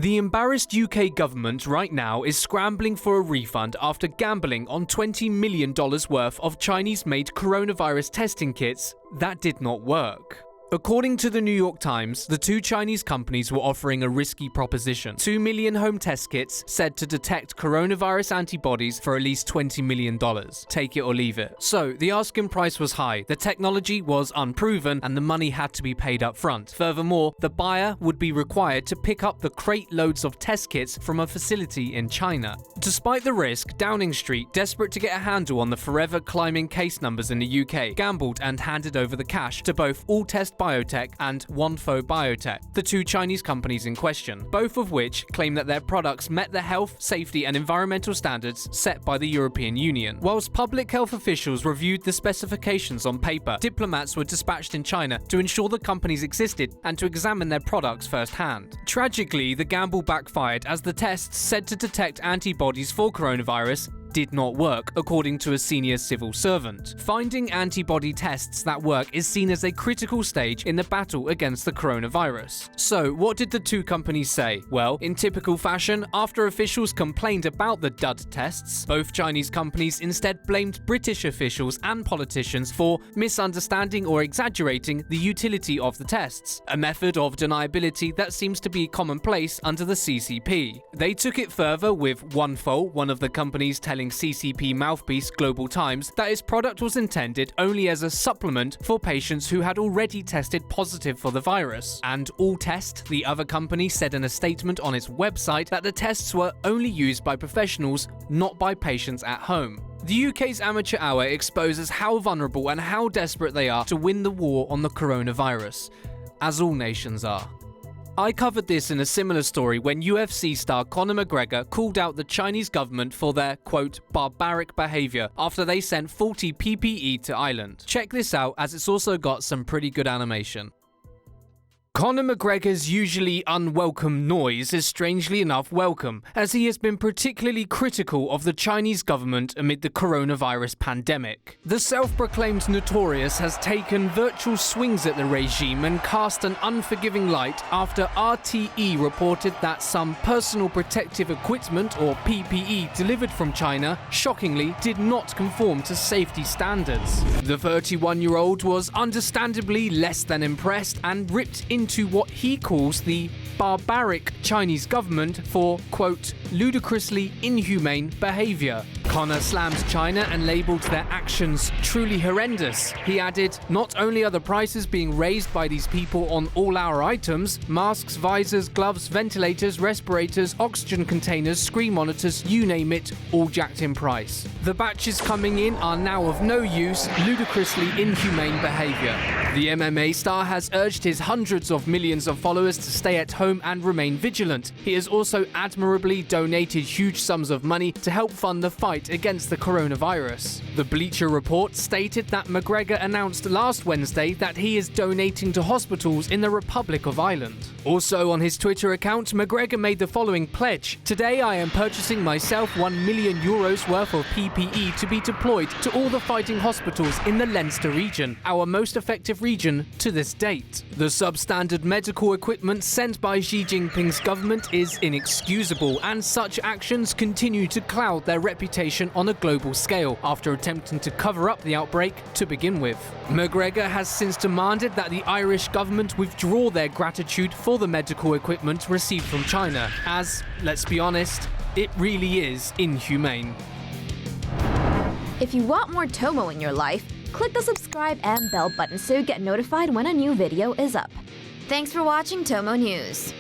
The embarrassed UK government right now is scrambling for a refund after gambling on $20 million worth of Chinese-made coronavirus testing kits that did not work. According to the New York Times, the two Chinese companies were offering a risky proposition: 2 million home test kits said to detect coronavirus antibodies for at least $20 million. Take it or leave it. So, the asking price was high, the technology was unproven, and the money had to be paid up front. Furthermore, the buyer would be required to pick up the crate loads of test kits from a facility in China. Despite the risk, Downing Street, desperate to get a handle on the forever climbing case numbers in the UK, gambled and handed over the cash to both All-Test Biotech and Wondfo Biotech, the two Chinese companies in question, both of which claim that their products met the health, safety and environmental standards set by the European Union. Whilst public health officials reviewed the specifications on paper, diplomats were dispatched in China to ensure the companies existed and to examine their products firsthand. Tragically, the gamble backfired as the tests said to detect antibodies for coronavirus did not work, according to a senior civil servant. Finding antibody tests that work is seen as a critical stage in the battle against the coronavirus. So, what did the two companies say? Well, in typical fashion, after officials complained about the dud tests, both Chinese companies instead blamed British officials and politicians for misunderstanding or exaggerating the utility of the tests, a method of deniability that seems to be commonplace under the CCP. They took it further with Wondfo, one of the companies telling CCP mouthpiece Global Times that its product was intended only as a supplement for patients who had already tested positive for the virus. And All-Test, the other company, said in a statement on its website that the tests were only used by professionals, not by patients at home. The UK's Amateur Hour exposes how vulnerable and how desperate they are to win the war on the coronavirus, as all nations are. I covered this in a similar story when UFC star Conor McGregor called out the Chinese government for their, quote, barbaric behavior after they sent faulty PPE to Ireland. Check this out, as it's also got some pretty good animation. Conor McGregor's usually unwelcome noise is strangely enough welcome, as he has been particularly critical of the Chinese government amid the coronavirus pandemic. The self-proclaimed notorious has taken virtual swings at the regime and cast an unforgiving light after RTE reported that some personal protective equipment, or PPE, delivered from China, shockingly did not conform to safety standards. The 31-year-old was understandably less than impressed and ripped into what he calls the barbaric Chinese government for, quote, ludicrously inhumane behavior. Conor slammed China and labelled their actions truly horrendous. He added, not only are the prices being raised by these people on all our items, masks, visors, gloves, ventilators, respirators, oxygen containers, screen monitors, you name it, all jacked in price. The batches coming in are now of no use, ludicrously inhumane behaviour. The MMA star has urged his hundreds of millions of followers to stay at home and remain vigilant. He has also admirably donated huge sums of money to help fund the fight against the coronavirus. The Bleacher Report stated that McGregor announced last Wednesday that he is donating to hospitals in the Republic of Ireland. Also on his Twitter account, McGregor made the following pledge: "Today I am purchasing myself €1 million worth of PPE to be deployed to all the fighting hospitals in the Leinster region, our most effective region to this date." The substandard medical equipment sent by Xi Jinping's government is inexcusable, and such actions continue to cloud their reputation on a global scale after attempting to cover up the outbreak to begin with. McGregor has since demanded that the Irish government withdraw their gratitude for the medical equipment received from China, as, let's be honest, it really is inhumane. If you want more Tomo in your life, click the subscribe and bell button so you get notified when a new video is up. Thanks for watching Tomo News.